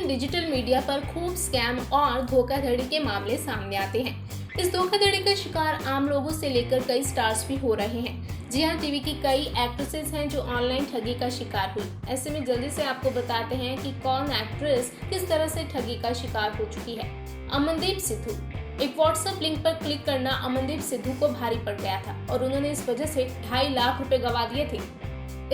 Digital media पर खूब scam और धोखाधड़ी के मामले सामने आते हैं। इस धोखाधड़ी का शिकार आम लोगों से लेकर कई स्टार्स भी हो रहे हैं। जी हाँ, टीवी की कई एक्ट्रेसेस हैं जो ऑनलाइन ठगी का शिकार हुई। ऐसे में जल्दी से आपको बताते हैं कि कौन एक्ट्रेस किस तरह से ठगी का शिकार हो चुकी है। अमनदीप सिद्धू। एक व्हाट्सएप लिंक पर क्लिक करना अमनदीप सिद्धू को भारी पड़ गया था और उन्होंने इस वजह से 2.5 लाख रुपए गंवा दिए थे।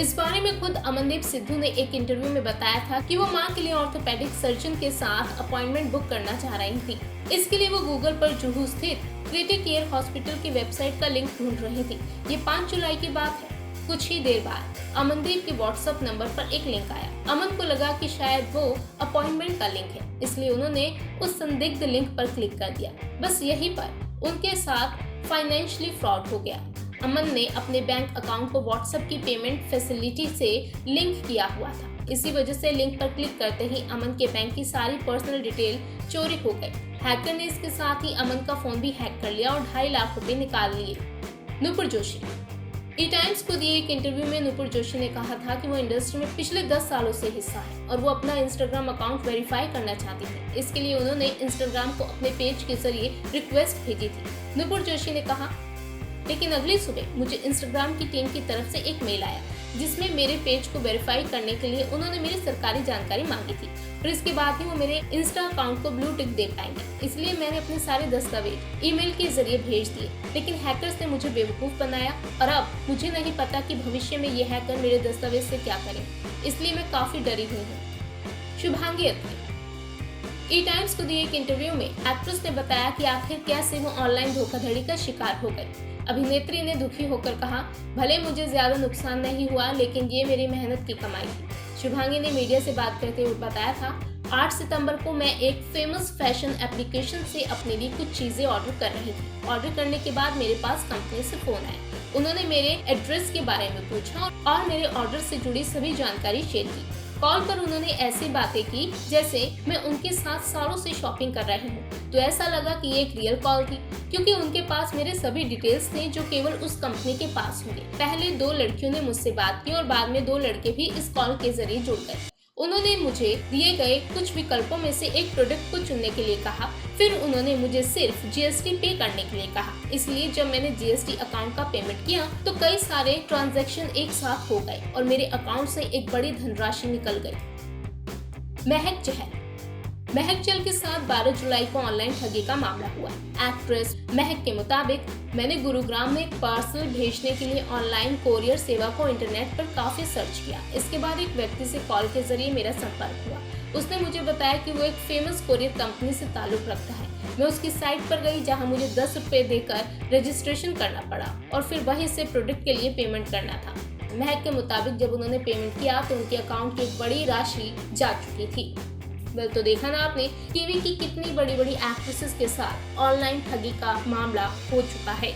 इस बारे में खुद अमनदीप सिद्धू ने एक इंटरव्यू में बताया था कि वो मां के लिए ऑर्थोपेडिक सर्जन के साथ अपॉइंटमेंट बुक करना चाह रही थी। इसके लिए वो गूगल पर जुहू स्थित क्रिटिक केयर हॉस्पिटल की वेबसाइट का लिंक ढूंढ रही थी। ये 5 जुलाई की बात है। कुछ ही देर बाद अमनदीप के व्हाट्सएप नंबर पर एक लिंक आया। अमन को लगा कि शायद वो अपॉइंटमेंट का लिंक है, इसलिए उन्होंने उस संदिग्ध लिंक पर क्लिक कर दिया। बस यहीं पर उनके साथ फाइनेंशियली फ्रॉड हो गया। अमन ने अपने बैंक अकाउंट को व्हाट्सएप की पेमेंट फैसिलिटी से लिंक किया हुआ था। इसी वजह से लिंक पर क्लिक करते ही अमन के बैंक की सारी पर्सनल डिटेल चोरी हो गई। हैकर ने इसके साथ ही अमन का फोन भी हैक कर लिया और 2.5 लाख रुपए निकाल लिए। नुपुर जोशी। ई टाइम्स को दिए एक इंटरव्यू में नुपुर जोशी ने कहा था कि वो इंडस्ट्री में पिछले 10 सालों से हिस्सा है और वो अपना इंस्टाग्राम अकाउंट वेरीफाई करना चाहती थी। इसके लिए उन्होंने इंस्टाग्राम को अपने पेज के जरिए रिक्वेस्ट भेजी थी। नुपुर जोशी ने कहा, लेकिन अगली सुबह मुझे इंस्टाग्राम की टीम की तरफ से एक मेल आया जिसमें मेरे पेज को वेरीफाई करने के लिए उन्होंने मेरी सरकारी जानकारी मांगी थी और इसके बाद ही वो मेरे इंस्टा अकाउंट को ब्लू टिक दे पाएंगे। इसलिए मैंने अपने सारे दस्तावेज ईमेल के जरिए भेज दिए, लेकिन हैकर्स ने मुझे बेवकूफ़ बनाया और अब मुझे नहीं पता कि भविष्य में ये हैकर मेरे दस्तावेज से क्या करें। इसलिए मैं काफ़ी डरी हुई हूँ। शुभांगी अत्री। ई टाइम्स को दिए एक इंटरव्यू में एक्ट्रेस ने बताया कि आखिर कैसे वो ऑनलाइन धोखाधड़ी का शिकार हो गई। अभिनेत्री ने दुखी होकर कहा, भले मुझे ज्यादा नुकसान नहीं हुआ, लेकिन ये मेरी मेहनत की कमाई थी। शुभांगी ने मीडिया से बात करते हुए बताया था, 8 सितंबर को मैं एक फेमस फैशन एप्लीकेशन से अपने लिए कुछ चीजें ऑर्डर कर रही थी। ऑर्डर करने के बाद मेरे पास कंपनी से फोन आया। उन्होंने मेरे एड्रेस के बारे में पूछा और मेरे ऑर्डर से जुड़ी सभी जानकारी शेयर की। कॉल पर उन्होंने ऐसी बातें की जैसे मैं उनके साथ सालों से शॉपिंग कर रही हूँ। तो ऐसा लगा कि ये एक रियल कॉल थी, क्योंकि उनके पास मेरे सभी डिटेल्स थे जो केवल उस कंपनी के पास होंगे। पहले 2 लड़कियों ने मुझसे बात की और बाद में 2 लड़के भी इस कॉल के जरिए जुड़ गए। उन्होंने मुझे दिए गए कुछ विकल्पों में से एक प्रोडक्ट को चुनने के लिए कहा। फिर उन्होंने मुझे सिर्फ जीएसटी पे करने के लिए कहा। इसलिए जब मैंने जीएसटी अकाउंट का पेमेंट किया तो कई सारे ट्रांजैक्शन एक साथ हो गए और मेरे अकाउंट से एक बड़ी धनराशि निकल गई। महक चहल। महक चहल के साथ 12 जुलाई को ऑनलाइन ठगी का मामला हुआ। एक्ट्रेस महक के मुताबिक, मैंने गुरुग्राम में एक पार्सल भेजने के लिए ऑनलाइन कोरियर सेवा को इंटरनेट पर काफी सर्च किया। इसके बाद एक व्यक्ति से कॉल के जरिए मेरा संपर्क हुआ। उसने मुझे बताया कि वो एक फेमस कोरियर कंपनी से ताल्लुक रखता है। मैं उसकी साइट पर गई जहां मुझे 10 रुपए देकर रजिस्ट्रेशन करना पड़ा और फिर वहीं से प्रोडक्ट के लिए पेमेंट करना था। महक के मुताबिक जब उन्होंने पेमेंट किया तो उनके अकाउंट की एक बड़ी राशि जा चुकी थी। तो देखा ना आपने, टीवी की कितनी बड़ी बड़ी एक्ट्रेसेस के साथ ऑनलाइन ठगी का मामला हो चुका है।